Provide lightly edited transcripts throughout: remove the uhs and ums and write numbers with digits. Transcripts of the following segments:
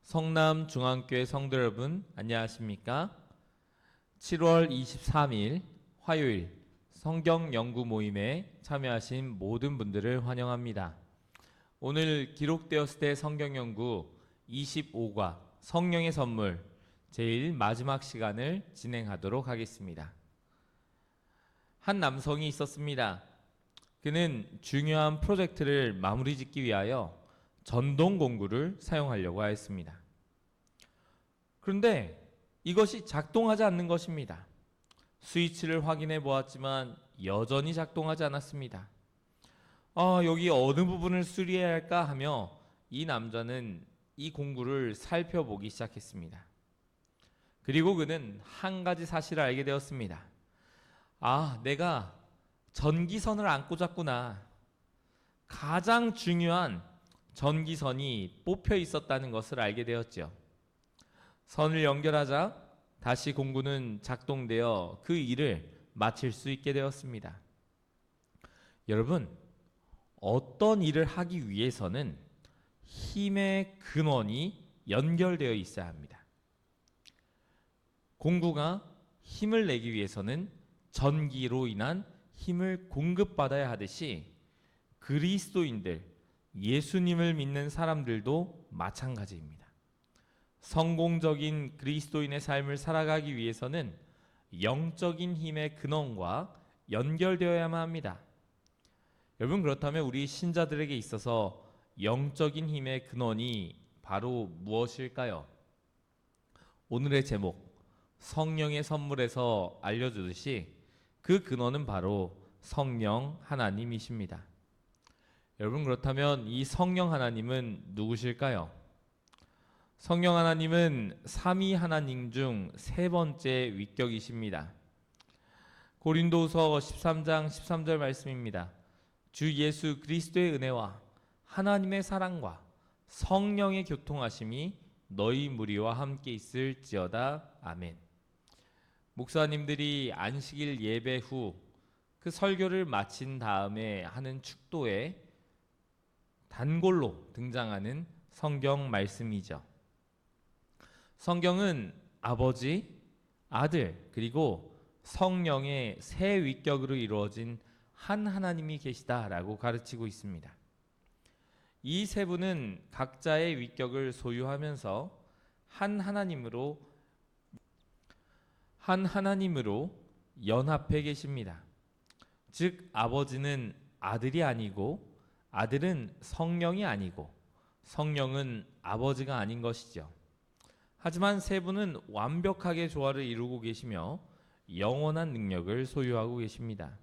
성남중앙교회 성도 여러분, 안녕하십니까? 7월 23일 화요일 성경 연구 모임에 참여하신 모든 분들을 환영합니다. 오늘 기록되었을 때 성경 연구 25과 성령의 선물 제일 마지막 시간을 진행하도록 하겠습니다. 한 남성이 있었습니다. 그는 중요한 프로젝트를 마무리 짓기 위하여 전동 공구를 사용하려고 하였습니다. 그런데 이것이 작동하지 않는 것입니다. 스위치를 확인해 보았지만 여전히 작동하지 않았습니다. 여기 어느 부분을 수리해야 할까 하며 이 남자는 이 공구를 살펴보기 시작했습니다. 그리고 그는 한 가지 사실을 알게 되었습니다. 내가 전기선을 안 꽂았구나. 가장 중요한 전기선이 뽑혀 있었다는 것을 알게 되었죠. 선을 연결하자 다시 공구는 작동되어 그 일을 마칠 수 있게 되었습니다. 여러분, 어떤 일을 하기 위해서는 힘의 근원이 연결되어 있어야 합니다. 공구가 힘을 내기 위해서는 전기로 인한 힘을 공급받아야 하듯이 그리스도인들, 예수님을 믿는 사람들도 마찬가지입니다. 성공적인 그리스도인의 삶을 살아가기 위해서는 영적인 힘의 근원과 연결되어야만 합니다. 여러분, 그렇다면 우리 신자들에게 있어서 영적인 힘의 근원이 바로 무엇일까요? 오늘의 제목, 성령의 선물에서 알려주듯이 그 근원은 바로 성령 하나님이십니다. 여러분, 그렇다면 이 성령 하나님은 누구실까요? 성령 하나님은 삼위 하나님 중 세 번째 위격이십니다. 고린도후서 13장 13절 말씀입니다. 주 예수 그리스도의 은혜와 하나님의 사랑과 성령의 교통하심이 너희 무리와 함께 있을지어다. 아멘. 목사님들이 안식일 예배 후 그 설교를 마친 다음에 하는 축도에 단골로 등장하는 성경 말씀이죠. 성경은 아버지, 아들, 그리고 성령의 세 위격으로 이루어진 한 하나님이 계시다라고 가르치고 있습니다. 이 세 분은 각자의 위격을 소유하면서 한 하나님으로 연합해 계십니다. 즉, 아버지는 아들이 아니고 아들은 성령이 아니고 성령은 아버지가 아닌 것이죠. 하지만 세 분은 완벽하게 조화를 이루고 계시며 영원한 능력을 소유하고 계십니다.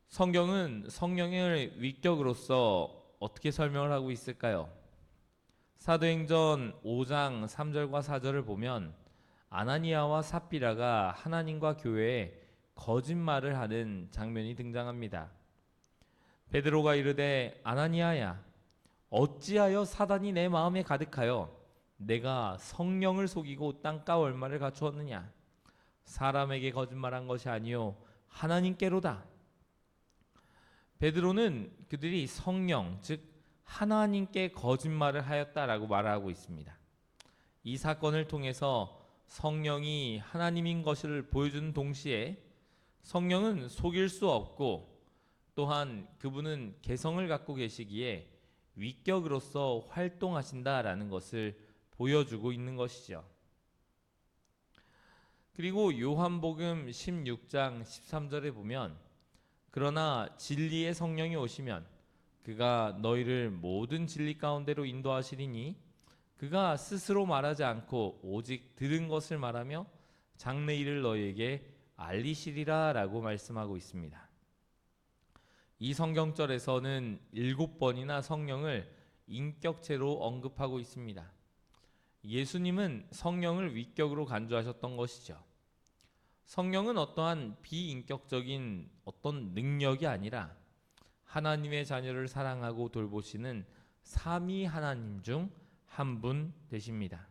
성경은 성령의 위격으로서 어떻게 설명을 하고 있을까요? 사도행전 5장 3절과 4절을 보면 아나니아와 삽비라가 하나님과 교회에 거짓말을 하는 장면이 등장합니다. 베드로가 이르되 아나니아야, 어찌하여 사단이 내 마음에 가득하여 내가 성령을 속이고 땅과 얼마를 갖추었느냐? 사람에게 거짓말한 것이 아니요 하나님께로다. 베드로는 그들이 성령, 즉 하나님께 거짓말을 하였다라고 말하고 있습니다. 이 사건을 통해서 성령이 하나님인 것을 보여주는 동시에 성령은 속일 수 없고 또한 그분은 개성을 갖고 계시기에 위격으로서 활동하신다라는 것을 보여주고 있는 것이죠. 그리고 요한복음 16장 13절에 보면 그러나 진리의 성령이 오시면 그가 너희를 모든 진리 가운데로 인도하시리니 그가 스스로 말하지 않고 오직 들은 것을 말하며 장래 일을 너희에게 알리시리라 라고 말씀하고 있습니다. 이 성경절에서는 7번이나 성령을 인격체로 언급하고 있습니다. 예수님은 성령을 위격으로 간주하셨던 것이죠. 성령은 어떠한 비인격적인 어떤 능력이 아니라 하나님의 자녀를 사랑하고 돌보시는 삼위 하나님 중 한 분 되십니다.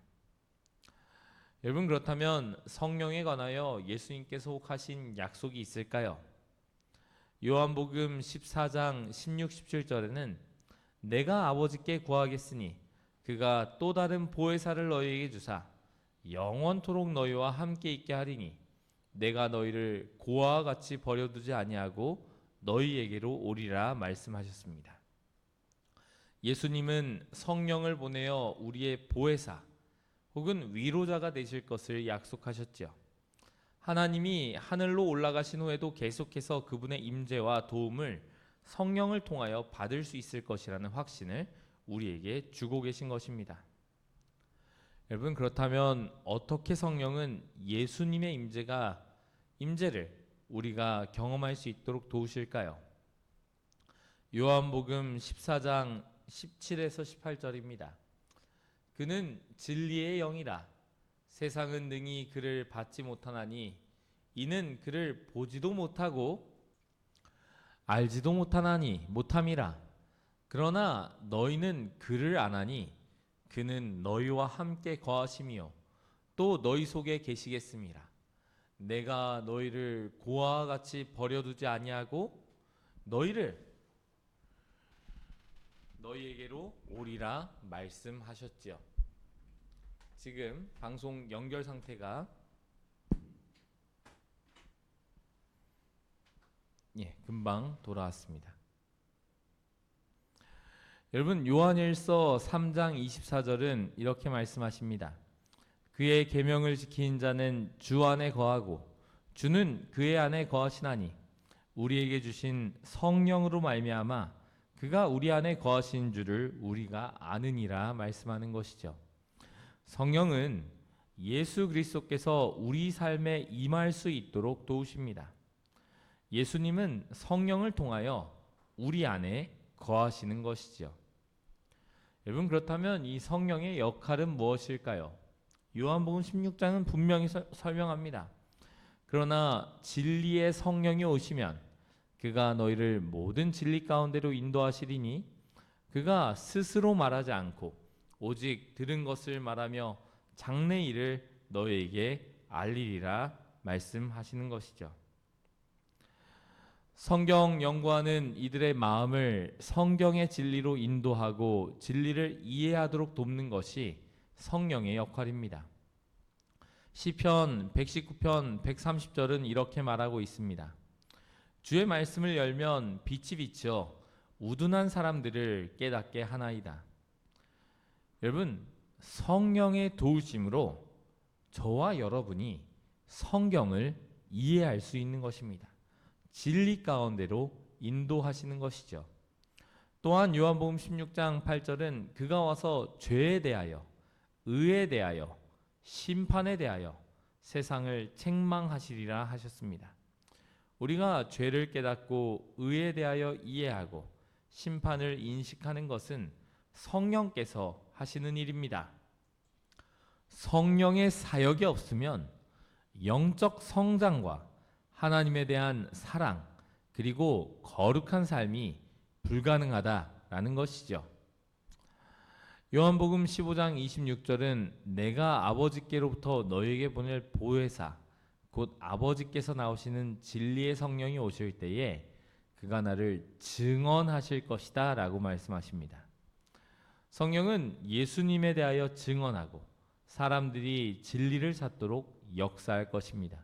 여러분, 그렇다면 성령에 관하여 예수님께서 하신 약속이 있을까요? 요한복음 14장 16, 17절에는 내가 아버지께 구하겠으니 그가 또 다른 보혜사를 너희에게 주사 영원토록 너희와 함께 있게 하리니 내가 너희를 고아와 같이 버려두지 아니하고 너희에게로 오리라 말씀하셨습니다. 예수님은 성령을 보내어 우리의 보혜사 혹은 위로자가 되실 것을 약속하셨지요. 하나님이 하늘로 올라가신 후에도 계속해서 그분의 임재와 도움을 성령을 통하여 받을 수 있을 것이라는 확신을 우리에게 주고 계신 것입니다. 여러분, 그렇다면 어떻게 성령은 예수님의 임재를 우리가 경험할 수 있도록 도우실까요? 요한복음 14장 17에서 18절입니다. 그는 진리의 영이라 세상은 능히 그를 받지 못하나니 이는 그를 보지도 못하고 알지도 못함이라. 그러나 너희는 그를 아나니 그는 너희와 함께 거하심이요 또 너희 속에 계시겠음이라. 내가 너희를 고아와 같이 버려두지 아니하고 너희에게로 오리라 말씀하셨지요. 지금 방송 연결 상태가 금방 돌아왔습니다. 여러분, 요한일서 3장 24절은 이렇게 말씀하십니다. 그의 계명을 지키는 자는 주 안에 거하고 주는 그의 안에 거하시나니 우리에게 주신 성령으로 말미암아 그가 우리 안에 거하신 줄을 우리가 아느니라 말씀하는 것이죠. 성령은 예수 그리스도께서 우리 삶에 임할 수 있도록 도우십니다. 예수님은 성령을 통하여 우리 안에 거하시는 것이죠. 여러분, 그렇다면 이 성령의 역할은 무엇일까요? 요한복음 16장은 분명히 설명합니다. 그러나 진리의 성령이 오시면 그가 너희를 모든 진리 가운데로 인도하시리니 그가 스스로 말하지 않고 오직 들은 것을 말하며 장래 일을 너희에게 알리리라 말씀하시는 것이죠. 성경 연구하는 이들의 마음을 성경의 진리로 인도하고 진리를 이해하도록 돕는 것이 성령의 역할입니다. 시편 119편 130절은 이렇게 말하고 있습니다. 주의 말씀을 열면 빛이 비쳐 우둔한 사람들을 깨닫게 하나이다. 여러분, 성령의 도우심으로 저와 여러분이 성경을 이해할 수 있는 것입니다. 진리 가운데로 인도하시는 것이죠. 또한 요한복음 16장 8절은 그가 와서 죄에 대하여, 의에 대하여, 심판에 대하여 세상을 책망하시리라 하셨습니다. 우리가 죄를 깨닫고 의에 대하여 이해하고 심판을 인식하는 것은 성령께서 하시는 일입니다. 성령의 사역이 없으면 영적 성장과 하나님에 대한 사랑 그리고 거룩한 삶이 불가능하다라는 것이죠. 요한복음 15장 26절은 내가 아버지께로부터 너희에게 보낼 보혜사 곧 아버지께서 나오시는 진리의 성령이 오실 때에 그가 나를 증언하실 것이다 라고 말씀하십니다. 성령은 예수님에 대하여 증언하고 사람들이 진리를 찾도록 역사할 것입니다.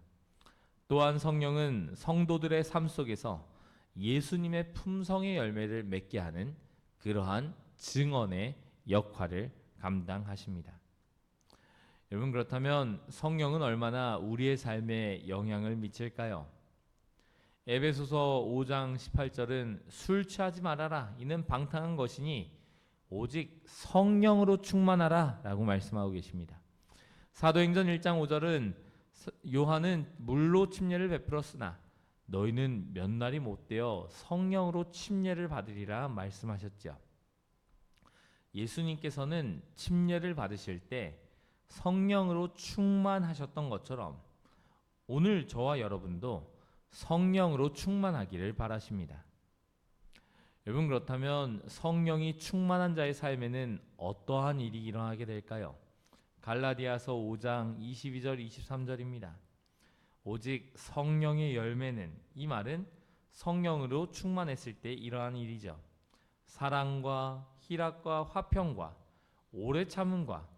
또한 성령은 성도들의 삶 속에서 예수님의 품성의 열매를 맺게 하는 그러한 증언의 역할을 감당하십니다. 여러분, 그렇다면 성령은 얼마나 우리의 삶에 영향을 미칠까요? 에베소서 5장 18절은 술 취하지 말아라 이는 방탕한 것이니 오직 성령으로 충만하라 라고 말씀하고 계십니다. 사도행전 1장 5절은 요한은 물로 침례를 베풀었으나 너희는 몇 날이 못되어 성령으로 침례를 받으리라 말씀하셨죠. 예수님께서는 침례를 받으실 때 성령으로 충만하셨던 것처럼 오늘 저와 여러분도 성령으로 충만하기를 바라십니다. 여러분, 그렇다면 성령이 충만한 자의 삶에는 어떠한 일이 일어나게 될까요? 갈라디아서 5장 22절 23절입니다. 오직 성령의 열매는, 이 말은 성령으로 충만했을 때 일어난 일이죠. 사랑과 희락과 화평과 오래 참음과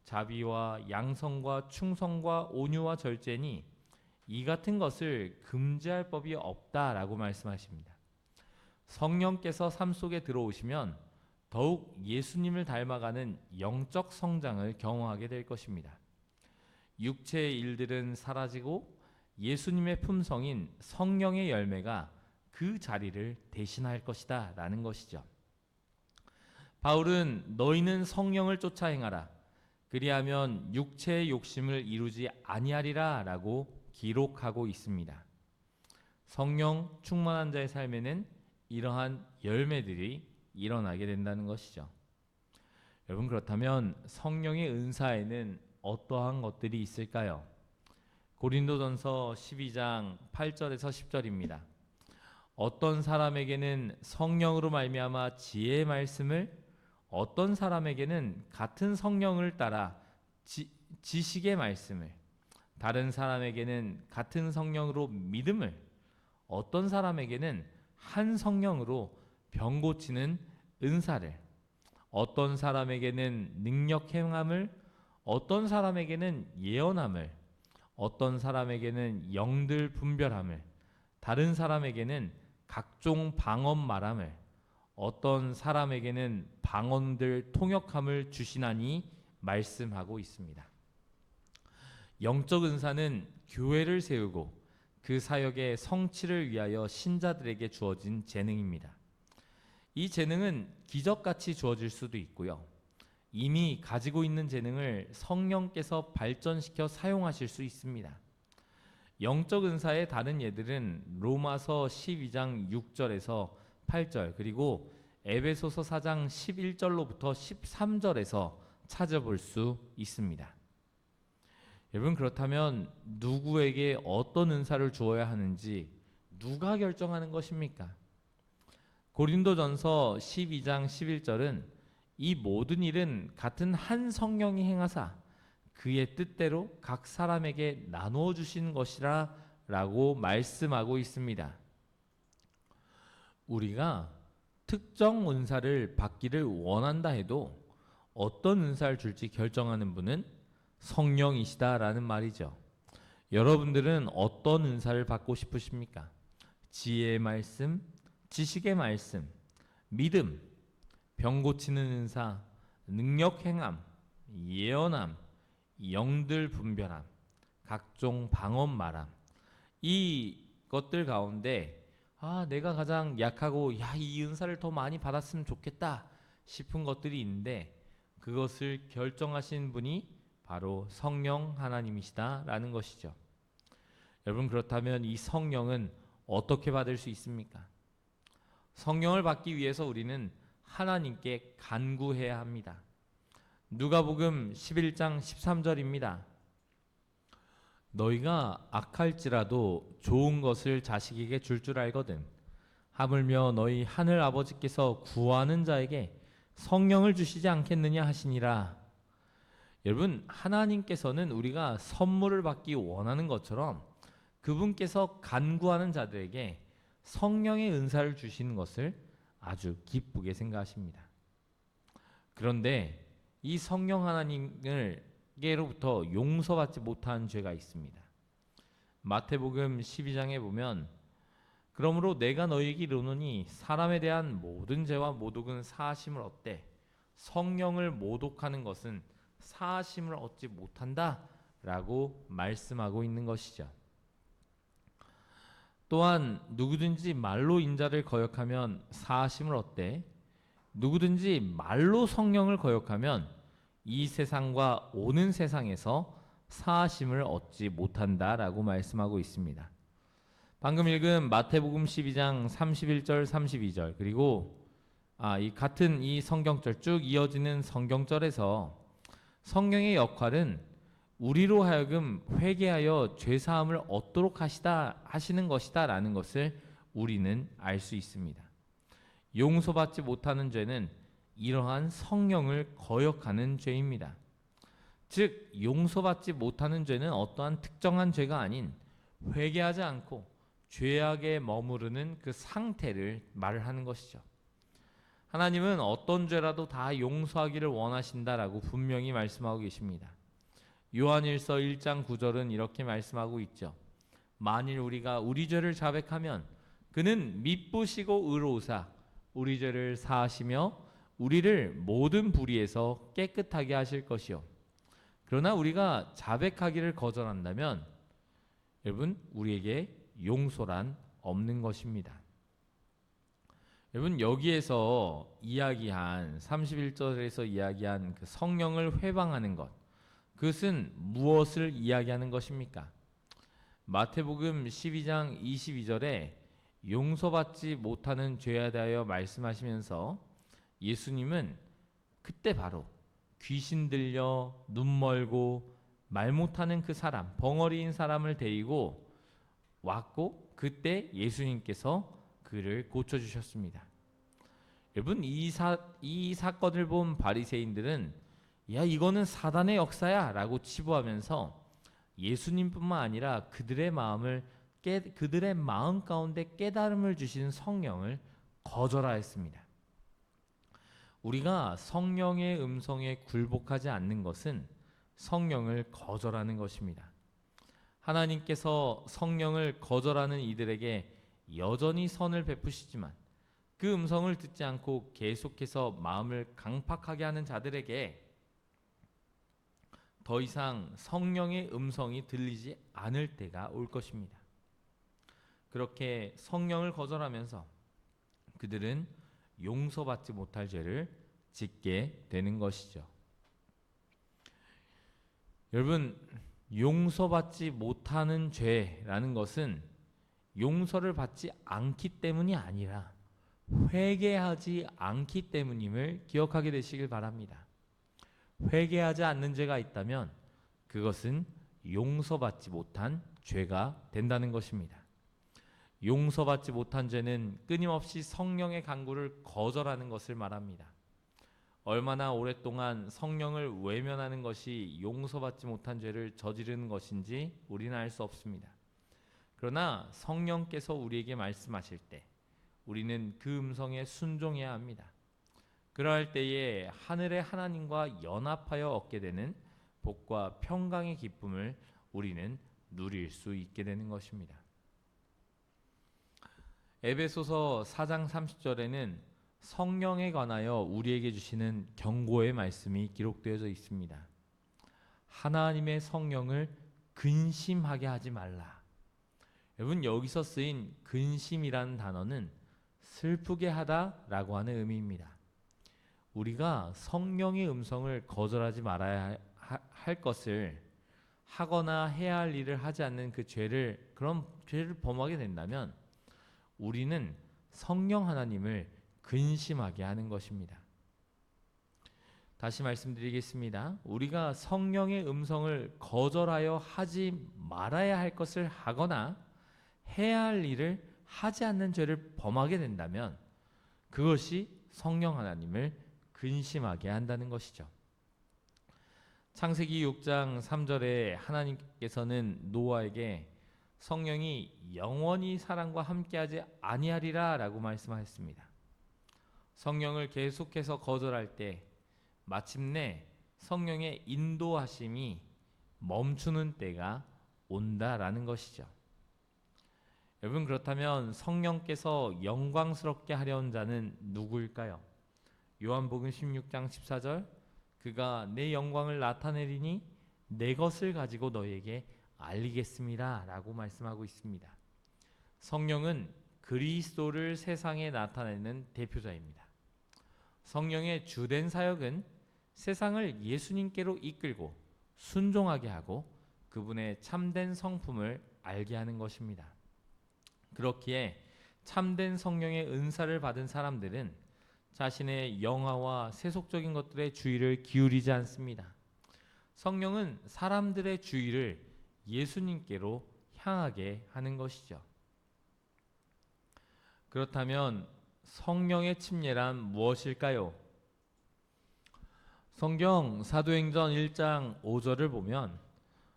자비와 양성과 충성과 온유와 절제니 이 같은 것을 금지할 법이 없다라고 말씀하십니다. 성령께서 삶 속에 들어오시면 더욱 예수님을 닮아가는 영적 성장을 경험하게 될 것입니다. 육체의 일들은 사라지고 예수님의 품성인 성령의 열매가 그 자리를 대신할 것이다 라는 것이죠. 바울은 너희는 성령을 쫓아 행하라 그리하면 육체의 욕심을 이루지 아니하리라 라고 기록하고 있습니다. 성령 충만한 자의 삶에는 이러한 열매들이 일어나게 된다는 것이죠. 여러분, 그렇다면 성령의 은사에는 어떠한 것들이 있을까요? 고린도전서 12장 8절에서 10절입니다. 어떤 사람에게는 성령으로 말미암아 지혜의 말씀을, 어떤 사람에게는 같은 성령을 따라 지식의 말씀을, 다른 사람에게는 같은 성령으로 믿음을, 어떤 사람에게는 한 성령으로 병 고치는 은사를, 어떤 사람에게는 능력 행함을, 어떤 사람에게는 예언함을, 어떤 사람에게는 영들 분별함을, 다른 사람에게는 각종 방언 말함을, 어떤 사람에게는 방언들 통역함을 주시나니 말씀하고 있습니다. 영적 은사는 교회를 세우고 그 사역의 성취를 위하여 신자들에게 주어진 재능입니다. 이 재능은 기적같이 주어질 수도 있고요. 이미 가지고 있는 재능을 성령께서 발전시켜 사용하실 수 있습니다. 영적 은사의 다른 예들은 로마서 12장 6절에서 8절 그리고 에베소서 4장 11절로부터 13절에서 찾아볼 수 있습니다. 여러분, 그렇다면 누구에게 어떤 은사를 주어야 하는지 누가 결정하는 것입니까? 고린도전서 12장 11절은 이 모든 일은 같은 한 성령이 행하사 그의 뜻대로 각 사람에게 나누어 주신 것이라 라고 말씀하고 있습니다. 우리가 특정 은사를 받기를 원한다 해도 어떤 은사를 줄지 결정하는 분은 성령이시다라는 말이죠. 여러분들은 어떤 은사를 받고 싶으십니까? 지혜의 말씀, 지식의 말씀, 믿음, 병 고치는 은사, 능력 행함, 예언함, 영들 분별함, 각종 방언 말함, 이 것들 가운데 내가 가장 약하고 이 은사를 더 많이 받았으면 좋겠다 싶은 것들이 있는데 그것을 결정하신 분이 바로 성령 하나님이시다라는 것이죠. 여러분, 그렇다면 이 성령은 어떻게 받을 수 있습니까? 성령을 받기 위해서 우리는 하나님께 간구해야 합니다. 누가복음 11장 13절입니다. 너희가 악할지라도 좋은 것을 자식에게 줄 알거든 하물며 너희 하늘 아버지께서 구하는 자에게 성령을 주시지 않겠느냐 하시니라. 여러분, 하나님께서는 우리가 선물을 받기 원하는 것처럼 그분께서 간구하는 자들에게 성령의 은사를 주시는 것을 아주 기쁘게 생각하십니다. 그런데 이 성령 하나님께로부터 용서받지 못한 죄가 있습니다. 마태복음 12장에 보면 그러므로 내가 너희에게 이르노니 사람에 대한 모든 죄와 모독은 사하심을 얻되 성령을 모독하는 것은 사하심을 얻지 못한다 라고 말씀하고 있는 것이죠. 또한 누구든지 말로 인자를 거역하면 사하심을 얻되 누구든지 말로 성령을 거역하면 이 세상과 오는 세상에서 사하심을 얻지 못한다 라고 말씀하고 있습니다. 방금 읽은 마태복음 12장 31절 32절 그리고 이 같은 이 성경절 쭉 이어지는 성경절에서 성령의 역할은 우리로 하여금 회개하여 죄사함을 얻도록 하시는 것이다 라는 것을 우리는 알 수 있습니다. 용서받지 못하는 죄는 이러한 성령을 거역하는 죄입니다. 즉 용서받지 못하는 죄는 어떠한 특정한 죄가 아닌 회개하지 않고 죄악에 머무르는 그 상태를 말을 하는 것이죠. 하나님은 어떤 죄라도 다 용서하기를 원하신다라고 분명히 말씀하고 계십니다. 요한일서 1장 9절은 이렇게 말씀하고 있죠. 만일 우리가 우리 죄를 자백하면 그는 미쁘시고 의로우사 우리 죄를 사하시며 우리를 모든 불의에서 깨끗하게 하실 것이요. 그러나 우리가 자백하기를 거절한다면 여러분 우리에게 용서란 없는 것입니다. 여러분 여기에서 이야기한 31절에서 이야기한 그 성령을 회방하는 것, 그것은 무엇을 이야기하는 것입니까? 마태복음 12장 22절에 용서받지 못하는 죄에 대하여 말씀하시면서 예수님은 그때 바로 귀신 들려 눈 멀고 말 못하는 그 사람, 벙어리인 사람을 데리고 왔고 그때 예수님께서 그를 고쳐주셨습니다. 여러분 이 사건을 본 바리새인들은 야 이거는 사단의 역사야 라고 치부하면서 예수님뿐만 아니라 그들의 마음 가운데 깨달음을 주시는 성령을 거절하였습니다. 우리가 성령의 음성에 굴복하지 않는 것은 성령을 거절하는 것입니다. 하나님께서 성령을 거절하는 이들에게 여전히 선을 베푸시지만 그 음성을 듣지 않고 계속해서 마음을 강팍하게 하는 자들에게 더 이상 성령의 음성이 들리지 않을 때가 올 것입니다. 그렇게 성령을 거절하면서 그들은 용서받지 못할 죄를 짓게 되는 것이죠. 여러분, 용서받지 못하는 죄라는 것은 용서를 받지 않기 때문이 아니라 회개하지 않기 때문임을 기억하게 되시길 바랍니다. 회개하지 않는 죄가 있다면 그것은 용서받지 못한 죄가 된다는 것입니다. 용서받지 못한 죄는 끊임없이 성령의 간구를 거절하는 것을 말합니다. 얼마나 오랫동안 성령을 외면하는 것이 용서받지 못한 죄를 저지르는 것인지 우리는 알 수 없습니다. 그러나 성령께서 우리에게 말씀하실 때 우리는 그 음성에 순종해야 합니다. 그러할 때에 하늘의 하나님과 연합하여 얻게 되는 복과 평강의 기쁨을 우리는 누릴 수 있게 되는 것입니다. 에베소서 4장 30절에는 성령에 관하여 우리에게 주시는 경고의 말씀이 기록되어져 있습니다. 하나님의 성령을 근심하게 하지 말라. 여러분 여기서 쓰인 근심이라는 단어는 슬프게 하다라고 하는 의미입니다. 우리가 성령의 음성을 거절하지 말아야 할 것을 하거나 해야 할 일을 하지 않는 그런 죄를 범하게 된다면 우리는 성령 하나님을 근심하게 하는 것입니다. 다시 말씀드리겠습니다. 우리가 성령의 음성을 거절하여 하지 말아야 할 것을 하거나 해야 할 일을 하지 않는 죄를 범하게 된다면 그것이 성령 하나님을 근심하게 한다는 것이죠. 창세기 6장 3절에 하나님께서는 노아에게 성령이 영원히 사람과 함께하지 아니하리라 라고 말씀하셨습니다. 성령을 계속해서 거절할 때 마침내 성령의 인도하심이 멈추는 때가 온다라는 것이죠. 여러분 그렇다면 성령께서 영광스럽게 하려는 자는 누구일까요? 요한복음 16장 14절 그가 내 영광을 나타내리니 내 것을 가지고 너희에게 알리겠습니다 라고 말씀하고 있습니다. 성령은 그리스도를 세상에 나타내는 대표자입니다. 성령의 주된 사역은 세상을 예수님께로 이끌고 순종하게 하고 그분의 참된 성품을 알게 하는 것입니다. 그렇기에 참된 성령의 은사를 받은 사람들은 자신의 영화와 세속적인 것들의 주의를 기울이지 않습니다. 성령은 사람들의 주의를 예수님께로 향하게 하는 것이죠. 그렇다면 성령의 침례란 무엇일까요? 성경 사도행전 1장 5절을 보면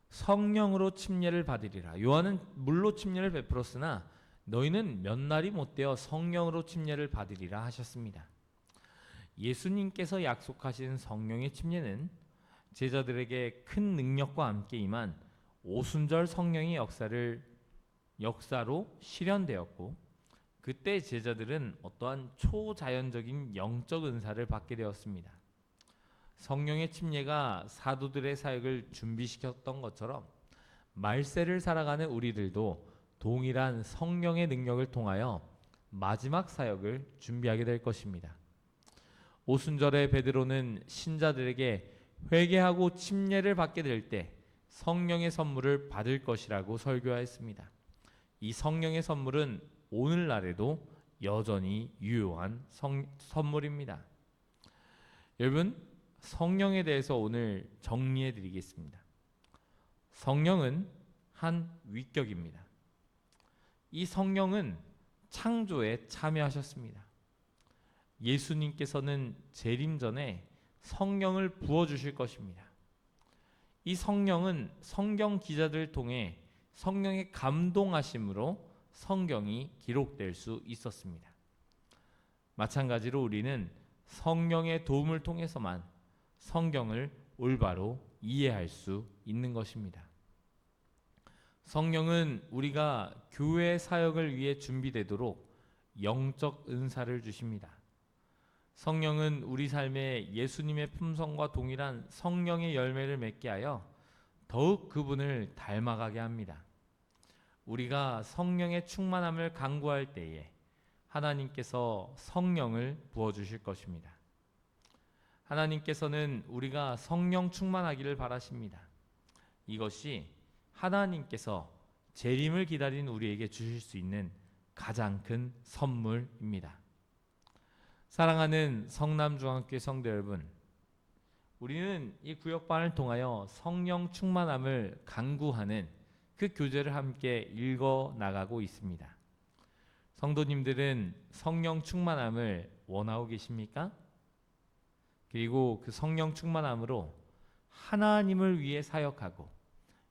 성령으로 침례를 받으리라. 요한은 물로 침례를 베풀었으나 너희는 몇 날이 못되어 성령으로 침례를 받으리라 하셨습니다. 예수님께서 약속하신 성령의 침례는 제자들에게 큰 능력과 함께 임한 오순절 성령의 역사로 실현되었고, 그때 제자들은 어떠한 초자연적인 영적 은사를 받게 되었습니다. 성령의 침례가 사도들의 사역을 준비시켰던 것처럼 말세를 살아가는 우리들도 동일한 성령의 능력을 통하여 마지막 사역을 준비하게 될 것입니다. 오순절에 베드로는 신자들에게 회개하고 침례를 받게 될 때 성령의 선물을 받을 것이라고 설교하였습니다. 이 성령의 선물은 오늘날에도 여전히 유효한 선물입니다. 여러분, 성령에 대해서 오늘 정리해 드리겠습니다. 성령은 한 위격입니다. 이 성령은 창조에 참여하셨습니다. 예수님께서는 재림 전에 성령을 부어주실 것입니다. 이 성령은 성경 기자들을 통해 성령의 감동하심으로 성경이 기록될 수 있었습니다. 마찬가지로 우리는 성령의 도움을 통해서만 성경을 올바로 이해할 수 있는 것입니다. 성령은 우리가 교회 사역을 위해 준비되도록 영적 은사를 주십니다. 성령은 우리 삶에 예수님의 품성과 동일한 성령의 열매를 맺게 하여 더욱 그분을 닮아가게 합니다. 우리가 성령의 충만함을 간구할 때에 하나님께서 성령을 부어주실 것입니다. 하나님께서는 우리가 성령 충만하기를 바라십니다. 이것이 하나님께서 재림을 기다린 우리에게 주실 수 있는 가장 큰 선물입니다. 사랑하는 성남중학교 성도 여러분, 우리는 이 구역반을 통하여 성령 충만함을 간구하는 그 교재를 함께 읽어 나가고 있습니다. 성도님들은 성령 충만함을 원하고 계십니까? 그리고 그 성령 충만함으로 하나님을 위해 사역하고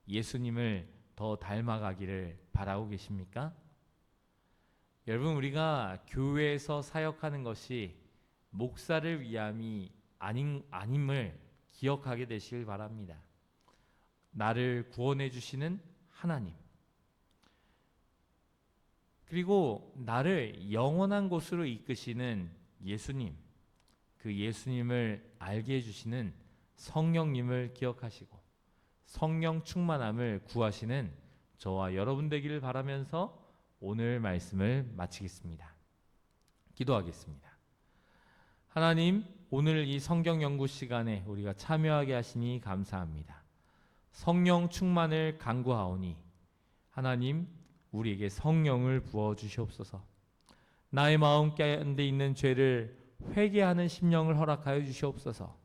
예수님을 더 닮아가기를 바라고 계십니까? 여러분, 우리가 교회에서 사역하는 것이 목사를 위함이 아님을 기억하게 되시길 바랍니다. 나를 구원해 주시는 하나님, 그리고 나를 영원한 곳으로 이끄시는 예수님, 그 예수님을 알게 해주시는 성령님을 기억하시고 성령 충만함을 구하시는 저와 여러분 되기를 바라면서 오늘 말씀을 마치겠습니다. 기도하겠습니다. 하나님, 오늘 이 성경 연구 시간에 우리가 참여하게 하시니 감사합니다. 성령 충만을 간구하오니 하나님, 우리에게 성령을 부어주시옵소서. 나의 마음 가운데 있는 죄를 회개하는 심령을 허락하여 주시옵소서.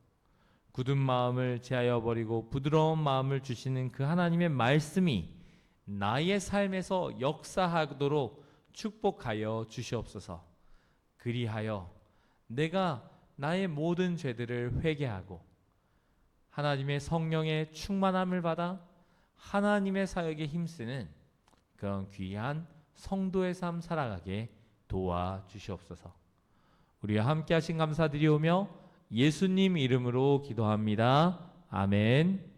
굳은 마음을 제하여 버리고 부드러운 마음을 주시는 그 하나님의 말씀이 나의 삶에서 역사하도록 축복하여 주시옵소서. 그리하여 내가 나의 모든 죄들을 회개하고 하나님의 성령의 충만함을 받아 하나님의 사역에 힘쓰는 그런 귀한 성도의 삶 살아가게 도와주시옵소서. 우리와 함께 하신 감사드리오며 예수님 이름으로 기도합니다. 아멘.